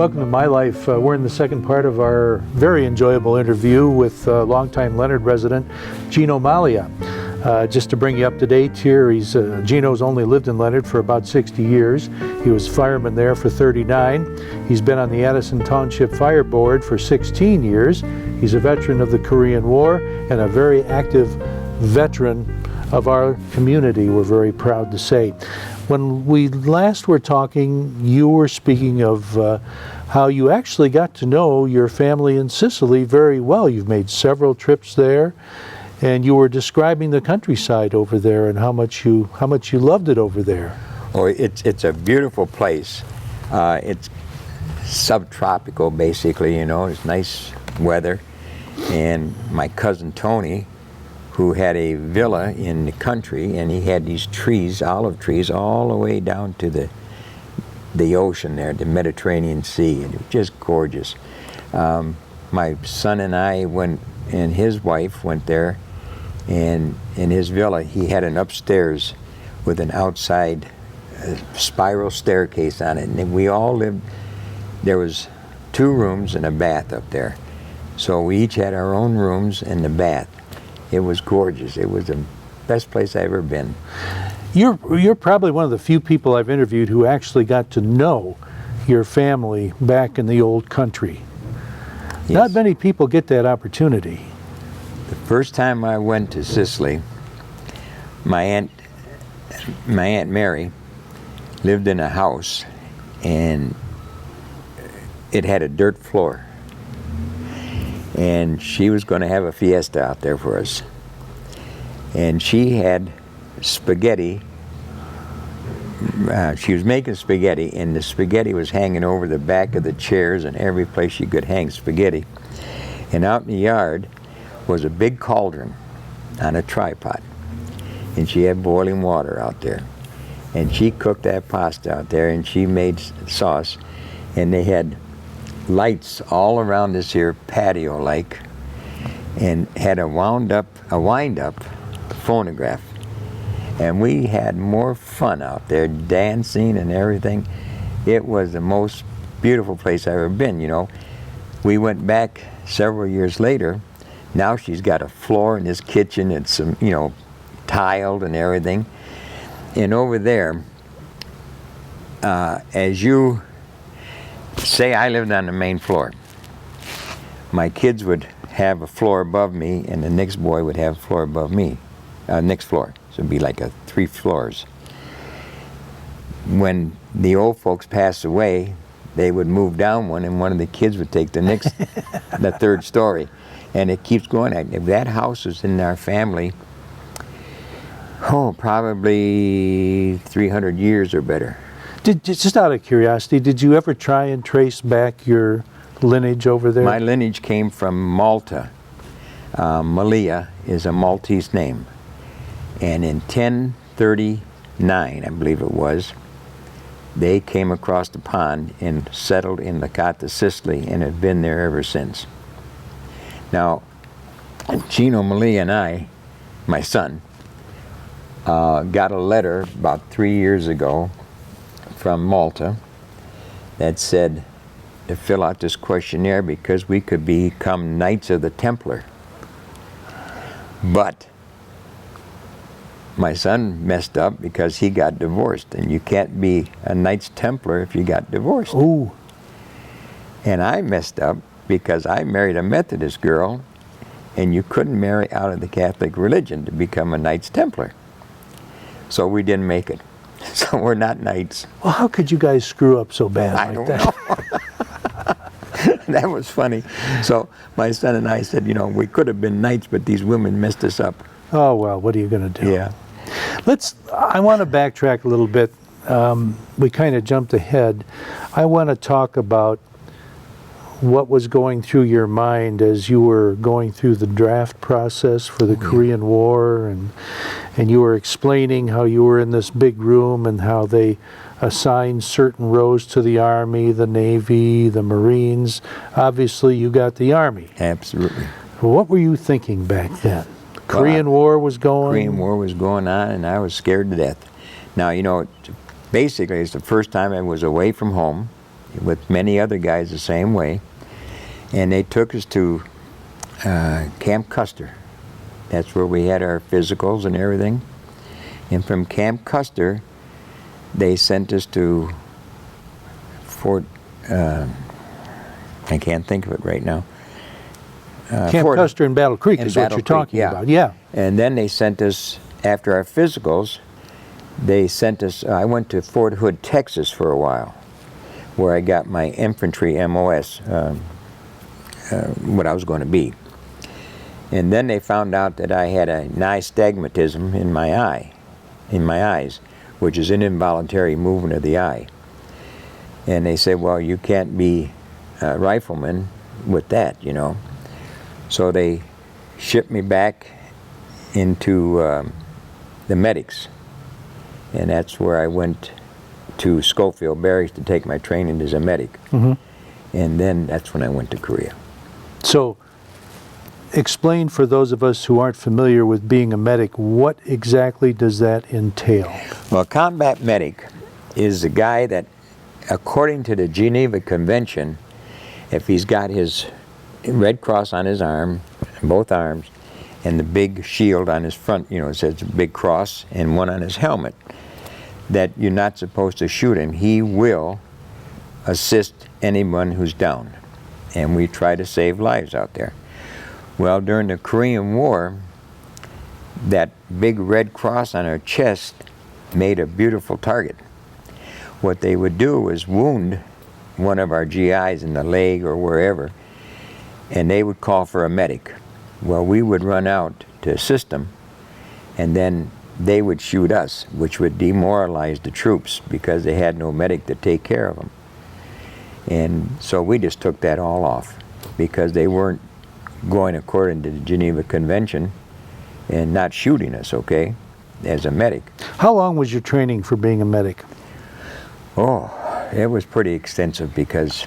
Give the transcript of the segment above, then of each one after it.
Welcome to My Life. We're in the second part of our very enjoyable interview with longtime Leonard resident Geno Mallia. Just to bring you up to date here, Geno's only lived in Leonard for about 60 years. He was fireman there for 39. He's been on the Addison Township Fire Board for 16 years. He's a veteran of the Korean War and a very active veteran of our community, we're very proud to say. When we last were talking, you were speaking of how you actually got to know your family in Sicily very well. You've made several trips there, and you were describing the countryside over there and how much you loved it over there. Oh, it's a beautiful place. It's subtropical, basically. You know, it's nice weather. And my cousin Tony, who had a villa in the country, and he had these trees, olive trees, all the way down to the ocean there, the Mediterranean Sea, and it was just gorgeous. My son and I went, and his wife went there, and in his villa he had an upstairs with an outside spiral staircase on it, and we all lived, there was 2 rooms and a bath up there. So we each had our own rooms and the bath. It was gorgeous. It was the best place I've ever been. You're probably one of the few people I've interviewed who actually got to know your family back in the old country. Yes. Not many people get that opportunity. The first time I went to Sicily, my Aunt Mary lived in a house, and it had a dirt floor. And she was going to have a fiesta out there for us. And she had spaghetti. She was making spaghetti, and the spaghetti was hanging over the back of the chairs and every place she could hang spaghetti. And out in the yard was a big cauldron on a tripod. And she had boiling water out there. And she cooked that pasta out there, and she made sauce. And they had lights all around this here patio like, and had a wind up phonograph, and we had more fun out there dancing and everything. It was the most beautiful place I've ever been. You know, we went back several years later. Now she's got a floor in this kitchen. It's some, you know, tiled and everything. And over there, as you say, I lived on the main floor. My kids would have a floor above me, and the next boy would have a floor above me, next floor. So it'd be like 3 floors. When the old folks passed away, they would move down one, and one of the kids would take the next, the 3rd story. And it keeps going. If that house was in our family, probably 300 years or better. Just out of curiosity, did you ever try and trace back your lineage over there? My lineage came from Malta. Mallia is a Maltese name. And in 1039, I believe it was, they came across the pond and settled in Licata, Sicily, and have been there ever since. Now, Geno Mallia and I, my son, got a letter about 3 years ago from Malta that said to fill out this questionnaire because we could become Knights of the Templar. But my son messed up because he got divorced, and you can't be a Knights Templar if you got divorced. Ooh. And I messed up because I married a Methodist girl, and you couldn't marry out of the Catholic religion to become a Knights Templar. So we didn't make it. So we're not knights. Well, how could you guys screw up so bad like that? Know. That was funny. So my son and I said, you know, we could have been knights, but these women messed us up. Oh, well, what are you going to do? Yeah. I want to backtrack a little bit. We kind of jumped ahead. I want to talk about what was going through your mind as you were going through the draft process for the Korean War, and you were explaining how you were in this big room and how they assigned certain rows to the Army, the Navy, the Marines. Obviously, you got the Army. Absolutely. What were you thinking back then? Korean War was going? Korean War was going on, and I was scared to death. Now, you know, basically, it's the first time I was away from home with many other guys the same way. And they took us to Camp Custer. That's where we had our physicals and everything. And from Camp Custer, they sent us to Fort, I can't think of it right now. Camp Custer in Battle Creek is what you're talking about. Yeah. And then they sent us, after our physicals, they sent us, I went to Fort Hood, Texas for a while, where I got my infantry MOS, what I was going to be. And then they found out that I had a nystagmatism in my eyes, which is an involuntary movement of the eye. And they said, well, you can't be a rifleman with that, you know. So they shipped me back into the medics. And that's where I went to Schofield Barracks to take my training as a medic. Mm-hmm. And then that's when I went to Korea. So, explain for those of us who aren't familiar with being a medic, what exactly does that entail? Well, a combat medic is a guy that, according to the Geneva Convention, if he's got his Red Cross on his arm, both arms, and the big shield on his front, you know, it says big cross, and one on his helmet, that you're not supposed to shoot him. He will assist anyone who's down. And we try to save lives out there. Well, during the Korean War, that big red cross on our chest made a beautiful target. What they would do is wound one of our GIs in the leg or wherever, and they would call for a medic. Well, we would run out to assist them, and then they would shoot us, which would demoralize the troops because they had no medic to take care of them. And so we just took that all off because they weren't going according to the Geneva Convention and not shooting us, okay, as a medic. How long was your training for being a medic? Oh, it was pretty extensive because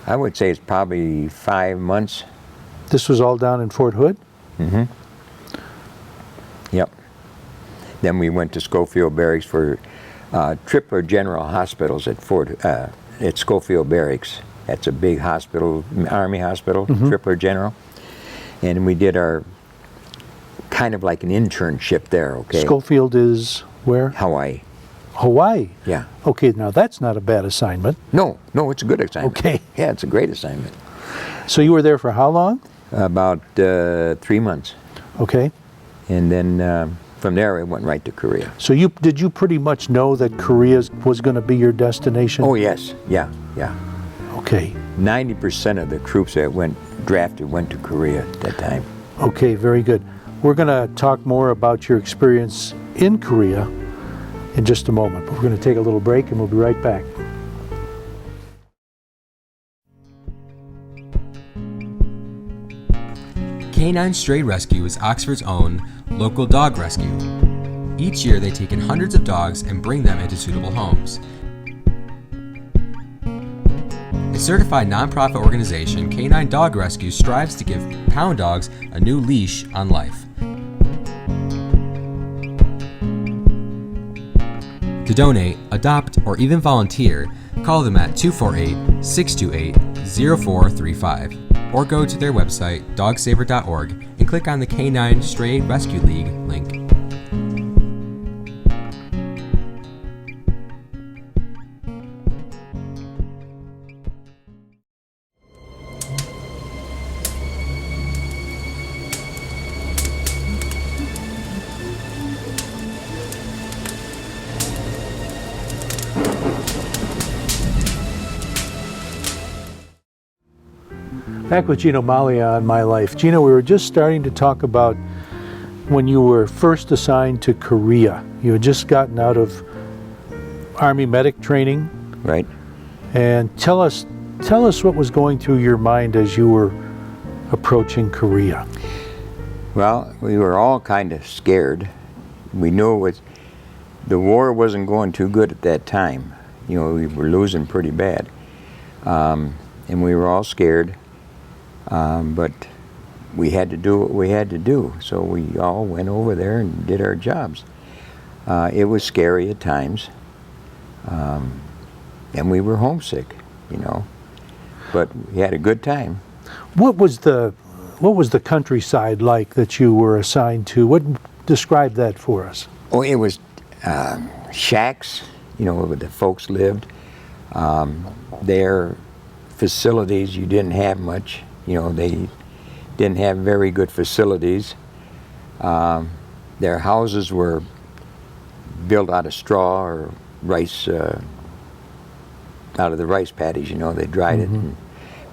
I would say it's probably 5 months. This was all down in Fort Hood? Mm-hmm. Yep. Then we went to Schofield Barracks for Tripler General Hospitals at Schofield Barracks. That's a big hospital, Army hospital, mm-hmm. Tripler General. And we did our kind of like an internship there, okay? Schofield is where? Hawaii. Hawaii? Yeah. Okay, now that's not a bad assignment. No, it's a good assignment. Okay. Yeah, it's a great assignment. So you were there for how long? About 3 months. Okay. And then from there I went right to Korea. So did you pretty much know that Korea was going to be your destination? Oh yes, yeah. Okay. 90% of the troops that drafted went to Korea at that time. Okay, very good. We're going to talk more about your experience in Korea in just a moment, but we're going to take a little break and we'll be right back. Canine Stray Rescue is Oxford's own local dog rescue. Each year they take in hundreds of dogs and bring them into suitable homes. A certified nonprofit organization, Canine Dog Rescue strives to give pound dogs a new leash on life. To donate, adopt, or even volunteer, call them at 248-628-0435 or go to their website, dogsaver.org, and click on the Canine Stray Rescue League link. Back with Geno Mallia on My Life. Geno, we were just starting to talk about when you were first assigned to Korea. You had just gotten out of Army medic training. Right. And tell us what was going through your mind as you were approaching Korea. Well, we were all kind of scared. We knew the war wasn't going too good at that time. You know, we were losing pretty bad. And we were all scared. But we had to do what we had to do. So we all went over there and did our jobs. It was scary at times. and we were homesick, you know. But we had a good time. What was the countryside like that you were assigned to? What describe that for us? Oh, it was shacks, you know, where the folks lived. Their facilities, you didn't have much. You know, they didn't have very good facilities. Their houses were built out of straw or rice, out of the rice paddies, you know. They dried it and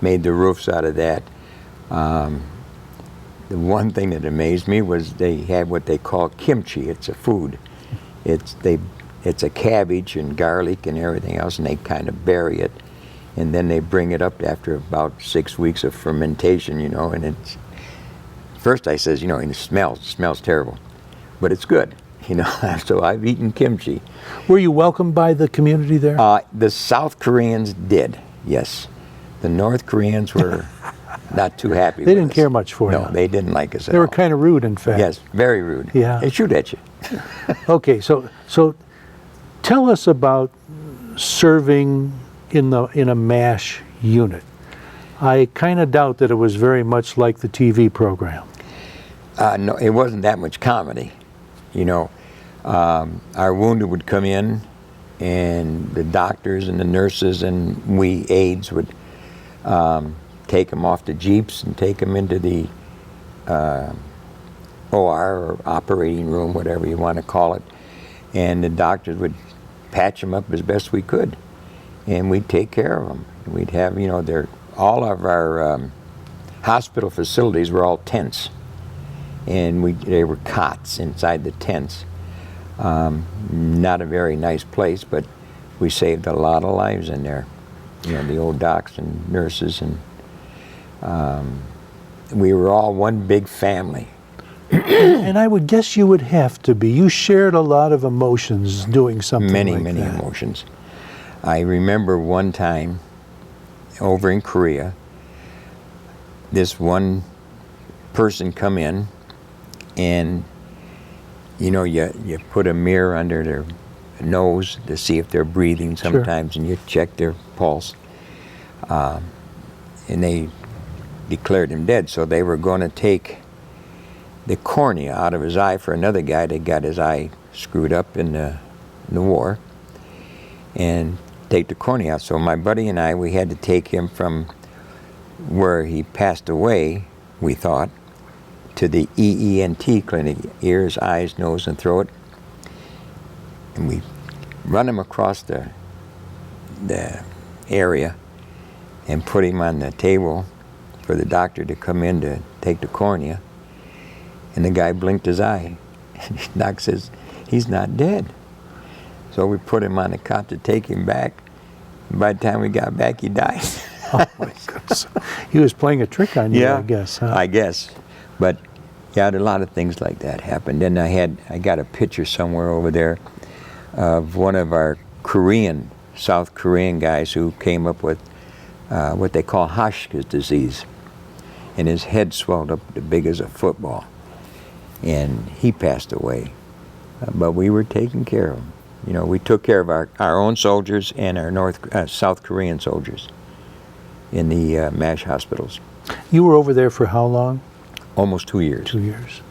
made the roofs out of that. The one thing that amazed me was they had what they call kimchi. It's a food. It's a cabbage and garlic and everything else, and they kind of bury it, and then they bring it up after about 6 weeks of fermentation, you know. And it's first I says, you know, and it smells terrible, but it's good, you know. So I've eaten kimchi. Were you welcomed by the community there? The South Koreans did, yes. The North Koreans were not too happy. They with didn't us. care much for you. No, they didn't like us at They were all. kind of rude, in fact. Yes, very rude. Yeah. They shoot at you. Okay, so tell us about serving in a MASH unit. I kind of doubt that it was very much like the TV program. No, it wasn't that much comedy. You know, our wounded would come in, and the doctors and the nurses and we aides would take them off the jeeps and take them into the OR or operating room, whatever you want to call it, and the doctors would patch them up as best we could, and we'd take care of them. We'd have, you know, all of our hospital facilities were all tents, and they were cots inside the tents. Not a very nice place, but we saved a lot of lives in there. You know, the old docs and nurses, and we were all one big family. And I would guess you would have to be. You shared a lot of emotions doing something Many like that. emotions. I remember one time over in Korea, this one person come in, and you know, you put a mirror under their nose to see if they're breathing sometimes, and you check their pulse. And they declared him dead, so they were going to take the cornea out of his eye for another guy that got his eye screwed up in the war, and take the cornea out. So my buddy and I, we had to take him from where he passed away, we thought, to the EENT clinic, ears, eyes, nose, and throat. And we run him across the area and put him on the table for the doctor to come in to take the cornea. And the guy blinked his eye. And the doc says, he's not dead. So we put him on the cot to take him back. And by the time we got back, he died. Oh my goodness. He was playing a trick on you, Yeah, I guess. Huh? I guess. But yeah, a lot of things like that happened. And I got a picture somewhere over there of one of our South Korean guys who came up with what they call Hashka's disease. And his head swelled up as big as a football. And he passed away. But we were taking care of him. You know, we took care of our own soldiers and our South Korean soldiers in the MASH hospitals. You were over there for how long? Almost 2 years. 2 years.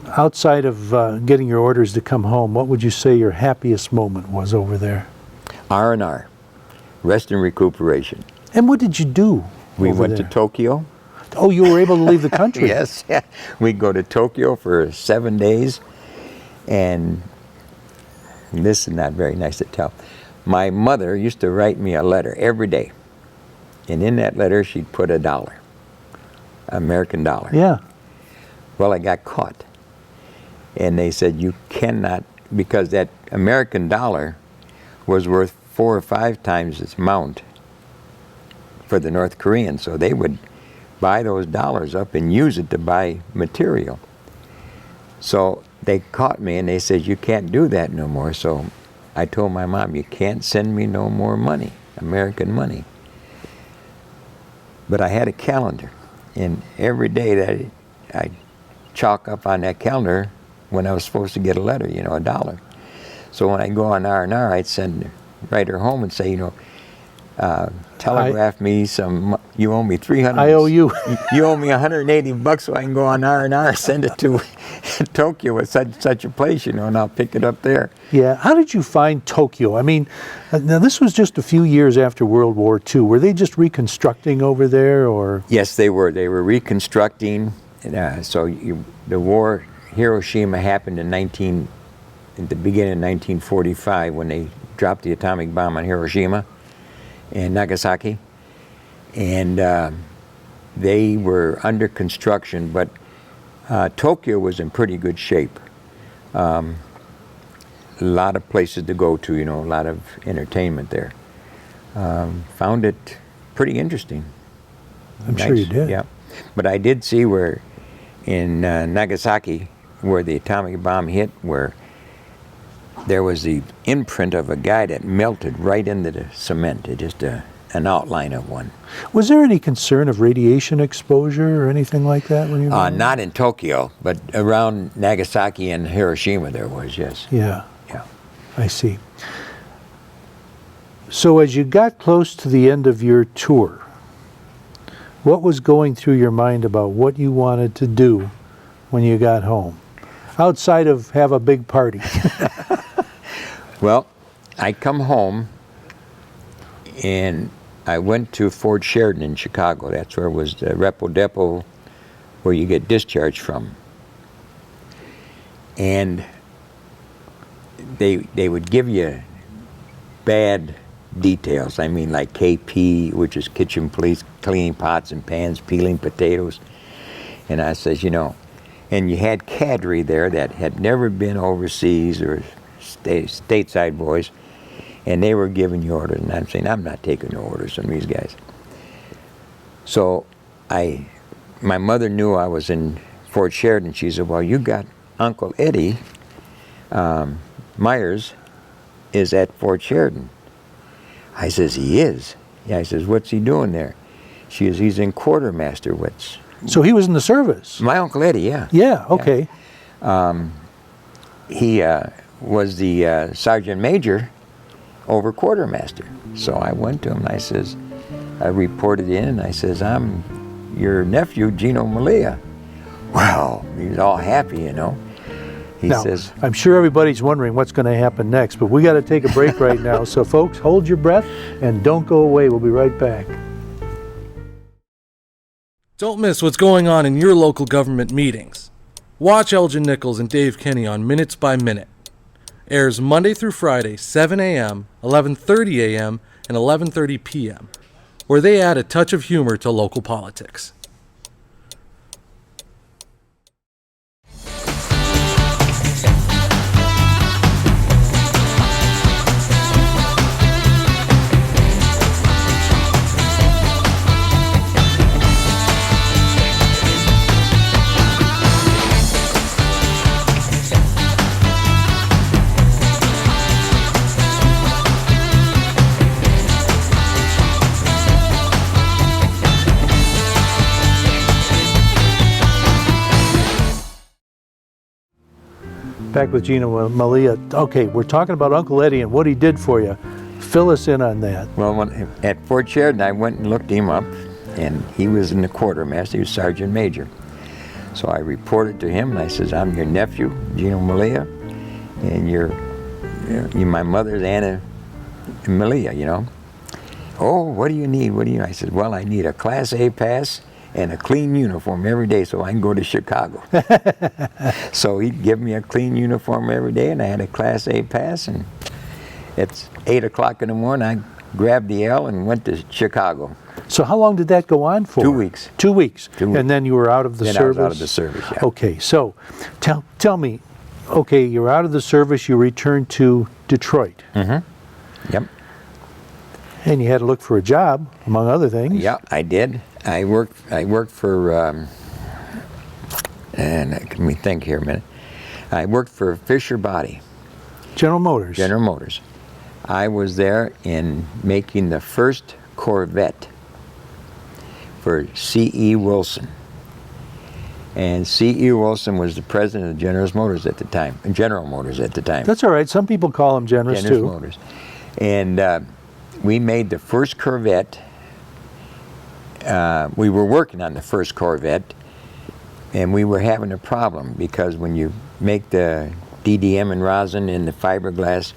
Outside of getting your orders to come home, what would you say your happiest moment was over there? R&R, rest and recuperation. And what did you do? We over went there? to Tokyo. Oh, you were able to leave the country? Yes, yeah. We'd go to Tokyo for 7 days, and this is not very nice to tell. My mother used to write me a letter every day, and in that letter she'd put $1, American dollar. Yeah. Well, I got caught, and they said you cannot, because that American dollar was worth 4 or 5 times its amount for the North Koreans, so they would buy those dollars up and use it to buy material. So they caught me and they said, you can't do that no more. So I told my mom, you can't send me no more money, American money. But I had a calendar, and every day that I chalk up on that calendar when I was supposed to get a letter, you know, $1. So when I go on R&R, I'd send write her home and say, you know, telegraph me some. You owe me 300. I owe you. You owe me $180 so I can go on R&R, send it to Tokyo at such a place, you know, and I'll pick it up there. Yeah. How did you find Tokyo? I mean, now this was just a few years after World War II. Were they just reconstructing over there, or? Yes, they were. They were reconstructing. The war, Hiroshima, happened at the beginning of 1945 when they dropped the atomic bomb on Hiroshima and Nagasaki, and they were under construction, but Tokyo was in pretty good shape. A lot of places to go to, you know, a lot of entertainment there. Found it pretty interesting. I'm sure you did. Yeah, but I did see where in Nagasaki, where the atomic bomb hit, where there was the imprint of a guy that melted right into the cement, just an outline of one. Was there any concern of radiation exposure or anything like that when you were there? Not in Tokyo, but around Nagasaki and Hiroshima there was, yes. Yeah. Yeah. I see. So as you got close to the end of your tour, what was going through your mind about what you wanted to do when you got home, outside of have a big party? Well, I come home and I went to Fort Sheridan in Chicago. That's where was the Repo Depot where you get discharged from. And they would give you bad details. I mean, like KP, which is kitchen police, cleaning pots and pans, peeling potatoes. And I says, you know, and you had cadre there that had never been overseas or stateside boys, and they were giving you orders, and I'm saying, I'm not taking no orders from these guys. So my mother knew I was in Fort Sheridan. She said, well, you got Uncle Eddie Myers is at Fort Sheridan. I says, he is? Yeah, I says, what's he doing there? She says, he's in quartermaster. What's? So he was in the service? My Uncle Eddie, yeah. Yeah, okay. Yeah. He was the sergeant major over quartermaster. So I went to him and I says, I reported in and I says, I'm your nephew, Geno Mallia. Well, he was all happy, you know. He now, says, I'm sure everybody's wondering what's going to happen next, but we got to take a break right now. So folks, hold your breath and don't go away. We'll be right back. Don't miss what's going on in your local government meetings. Watch Elgin Nichols and Dave Kinney on Minutes by Minute. Airs Monday through Friday, 7 a.m., 11:30 a.m., and 11:30 p.m., where they add a touch of humor to local politics. Back with Geno Mallia. Okay, we're talking about Uncle Eddie and what he did for you. Fill us in on that. well, at Fort Sheridan, I went and looked him up, and he was in the quartermaster. He was sergeant major. So I reported to him, and I says, I'm your nephew, Geno Mallia, and you're my mother's Anna Mallia, you know. Oh, what do you need? What do you? I said, well, I need a Class A pass and a clean uniform every day so I can go to Chicago. So he'd give me a clean uniform every day, and I had a Class A pass, and it's 8 o'clock in the morning, I grabbed the L and went to Chicago. So how long did that go on for? 2 weeks. 2 weeks. 2 weeks. And then you were out of the Then service? I was out of the service, yeah. Okay, so tell me, okay, you're out of the service, you returned to Detroit. Mm-hmm. Yep. And you had to look for a job, among other things. Yeah, I did. I worked for, and let me think here a minute. I worked for Fisher Body. General Motors. General Motors. I was there in making the first Corvette for C.E. Wilson. And C.E. Wilson was the president of General Motors at the time. That's all right. Some people call them Generous General too. Motors. And we made the first Corvette. We were working on the first Corvette, and we were having a problem because when you make the DDM and rosin in the fiberglass,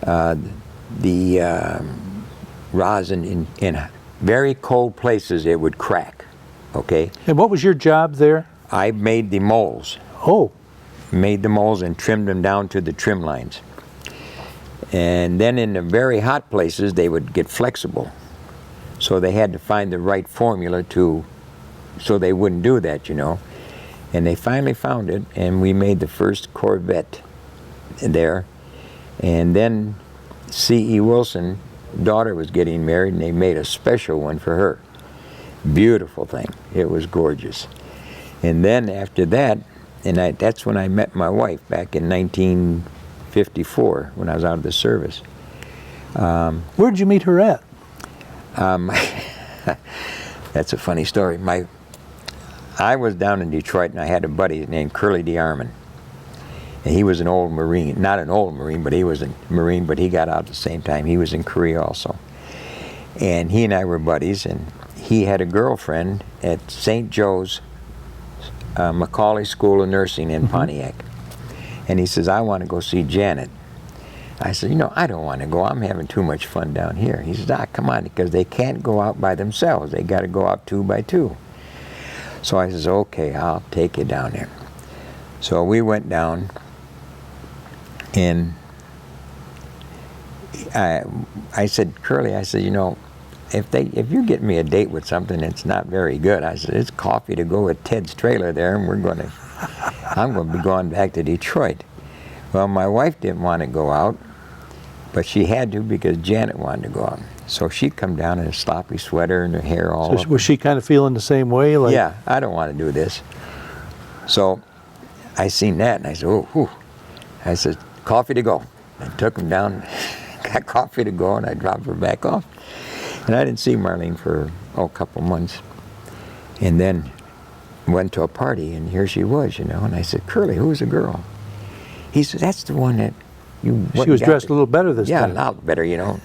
the rosin in very cold places, it would crack, okay? And what was your job there? I made the molds. Oh, Made the molds and trimmed them down to the trim lines. And then in the very hot places, they would get flexible. So they had to find the right formula so they wouldn't do that, you know. And they finally found it, and we made the first Corvette there. And then C.E. Wilson's daughter was getting married, and they made a special one for her. Beautiful thing. It was gorgeous. And then after that, that's when I met my wife back in 1954 when I was out of the service. where'd you meet her at? That's a funny story. I was down in Detroit, and I had a buddy named Curly DeArmond. And he was an old Marine. Not an old Marine, but he was a Marine, but he got out at the same time. He was in Korea also. And he and I were buddies, and he had a girlfriend at St. Joe's Macaulay School of Nursing in Pontiac. And he says, I want to go see Janet. I said, you know, I don't want to go. I'm having too much fun down here. He says, come on, because they can't go out by themselves. They got to go out 2 by 2. So I says, okay, I'll take you down there. So we went down, and I said, Curly, I said, you know, if you get me a date with something that's not very good, I said, it's coffee to go with Ted's trailer there, and I'm going to be going back to Detroit. Well, my wife didn't want to go out, but she had to because Janet wanted to go out. So she'd come down in a sloppy sweater and her hair all up. Was she kind of feeling the same way? Like, yeah, I don't want to do this. So I seen that, and I said, oh, whew. I said, coffee to go. I took him down, got coffee to go, and I dropped her back off. And I didn't see Marlene for, a couple months. And then went to a party, and here she was, you know. And I said, Curly, who's the girl? He said, that's the one that you went She was and got dressed a little better this Yeah, time. a lot better, you know.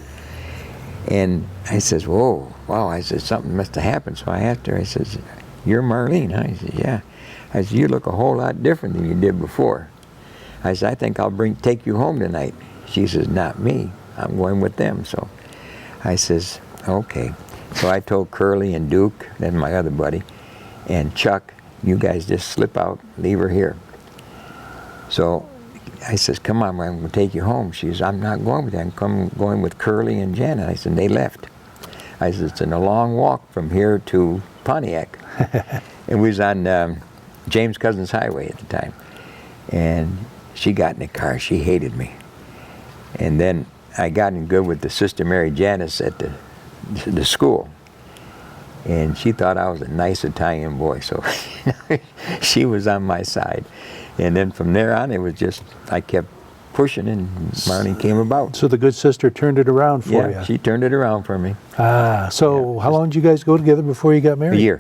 And I says, whoa, wow. I said, something must have happened. So I asked her, I says, you're Marlene, huh? I said, yeah. I said, you look a whole lot different than you did before. I said, I think I'll take you home tonight. She says, not me. I'm going with them. So I says, okay. So I told Curly and Duke, and my other buddy, and Chuck, you guys just slip out, leave her here. So I says, come on, I'm going to take you home. She says, I'm not going with them. I'm going with Curly and Janet. I said, they left. I said, it's a long walk from here to Pontiac. And we was on James Cousins Highway at the time. And she got in the car. She hated me. And then I got in good with the Sister Mary Janice at the school. And she thought I was a nice Italian boy, so she was on my side. And then from there on, it was just, I kept pushing, and Marlene came about. So the good sister turned it around for you. Yeah, she turned it around for me. So how long did you guys go together before you got married? A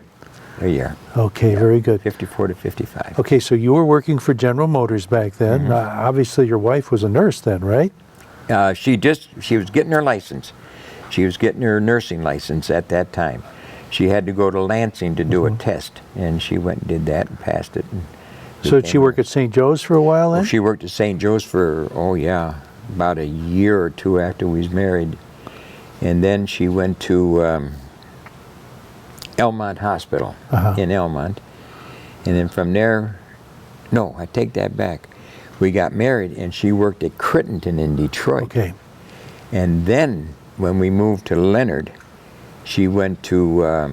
year. Okay, very good. 54 to 55. Okay, so you were working for General Motors back then. Obviously your wife was a nurse then, right? She was getting her license. She was getting her nursing license at that time. She had to go to Lansing to do a test, and she went and did that and passed it. And So did she work at St. Joe's for a while then? Well, she worked at St. Joe's for, about a year or two after we was married. And then she went to Elmont Hospital in Elmont. And then from there, no, I take that back. We got married, and she worked at Crittenton in Detroit. Okay. And then when we moved to Leonard, she went to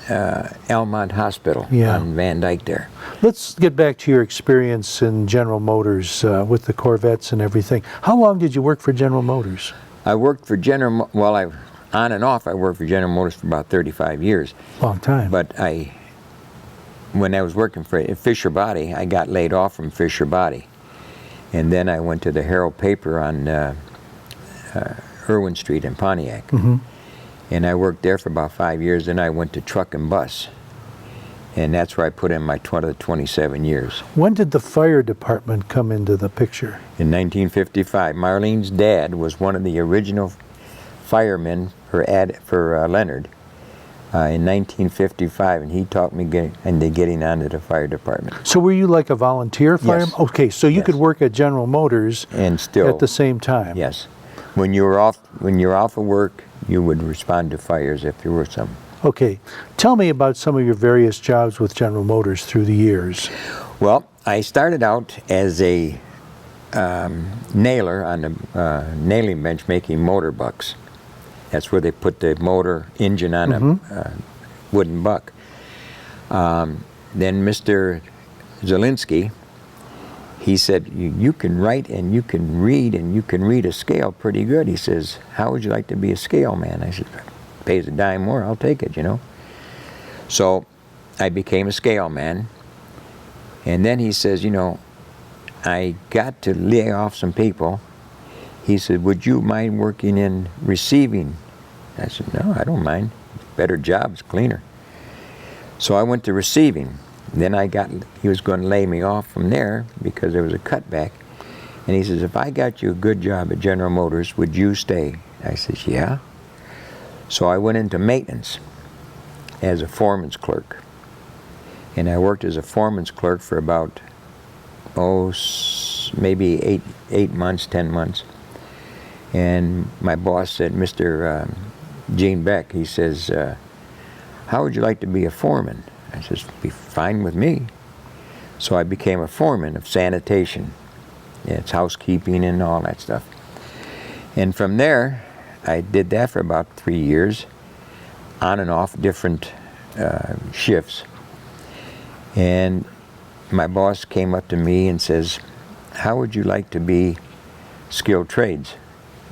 Elmont Hospital on Van Dyke there. Let's get back to your experience in General Motors with the Corvettes and everything. How long did you work for General Motors? I worked for on and off, I worked for General Motors for about 35 years. Long time. But when I was working for Fisher Body, I got laid off from Fisher Body. And then I went to the Herald Paper on Irwin Street in Pontiac. And I worked there for about 5 years. Then I went to Truck and Bus. And that's where I put in my 27 years. When did the fire department come into the picture? In 1955, Marlene's dad was one of the original firemen for Leonard in 1955, and he taught me getting onto the fire department. So were you like a volunteer fireman? Yes. Okay, so you Yes. could work at General Motors And still, at the same time. yes, when you're off of work, you would respond to fires if there were some. Okay, tell me about some of your various jobs with General Motors through the years. Well, I started out as a nailer on the nailing bench making motor bucks. That's where they put the motor engine on a wooden buck. Then Mr. Zielinski, he said, you can write and you can read a scale pretty good. He says, how would you like to be a scale man? I said, pays a dime more, I'll take it, you know. So I became a scale man. And then he says, you know, I got to lay off some people. He said, would you mind working in receiving? I said, no, I don't mind. Better job, it's cleaner. So I went to receiving. Then he was going to lay me off from there because there was a cutback. And he says, if I got you a good job at General Motors, would you stay? I says, yeah. So I went into maintenance as a foreman's clerk. And I worked as a foreman's clerk for about, maybe 8 months, 10 months. And my boss said, Mr. Gene Beck, he says, how would you like to be a foreman? I says, be fine with me. So I became a foreman of sanitation. Yeah, it's housekeeping and all that stuff. And from there, I did that for about 3 years, on and off different shifts. And my boss came up to me and says, how would you like to be skilled trades?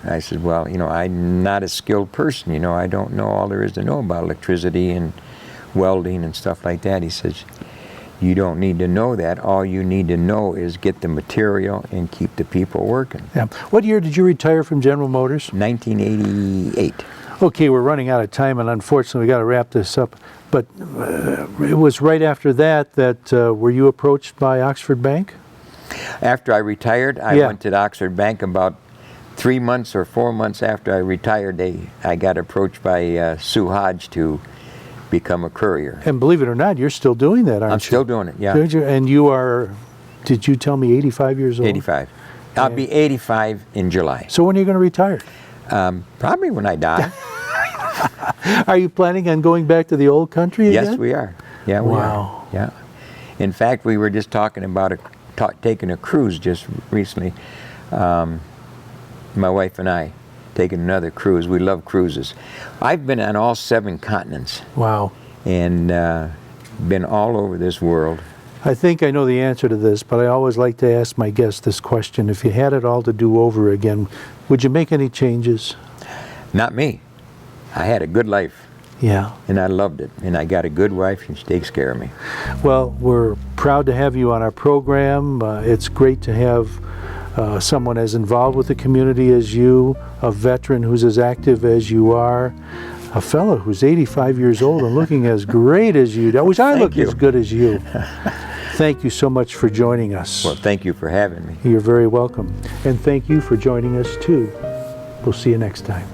I said, well, you know, I'm not a skilled person, you know, I don't know all there is to know about electricity and welding and stuff like that. He says, you don't need to know that. All you need to know is get the material and keep the people working. Yeah. What year did you retire from General Motors? 1988. Okay, we're running out of time, and unfortunately we got to wrap this up. But it was right after that were you approached by Oxford Bank? After I retired, I went to the Oxford Bank about 3 months or 4 months after I retired. I got approached by Sue Hodge to become a courier. And believe it or not, you're still doing that, aren't you? I'm still doing it, yeah. And you are, did you tell me 85 years old? 85. I'll be 85 in July. So when are you going to retire? Probably when I die. Are you planning on going back to the old country again? Yes, we are. Yeah, we Wow. are. Yeah. In fact, we were just talking about taking a cruise just recently. My wife and I taking another cruise. We love cruises. I've been on all 7 continents. Wow. And been all over this world. I think I know the answer to this, but I always like to ask my guests this question. If you had it all to do over again, would you make any changes? Not me. I had a good life. Yeah. And I loved it. And I got a good wife, and she takes care of me. Well, we're proud to have you on our program. It's great to have someone as involved with the community as you, a veteran who's as active as you are, a fellow who's 85 years old and looking as great as you do. I wish I looked as good as you. Thank you so much for joining us. Well, thank you for having me. You're very welcome. And thank you for joining us too. We'll see you next time.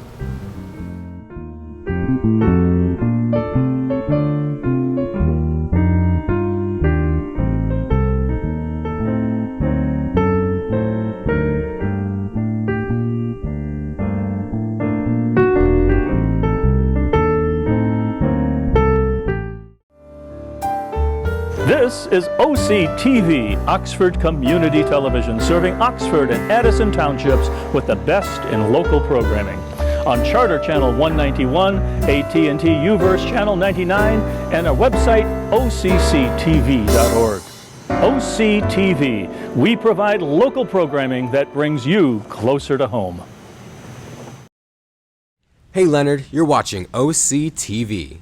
This is OCTV, Oxford Community Television, serving Oxford and Addison Townships with the best in local programming. On Charter Channel 191, AT&T UVerse Channel 99, and our website, OCCTV.org. OCTV, we provide local programming that brings you closer to home. Hey Leonard, you're watching OCTV.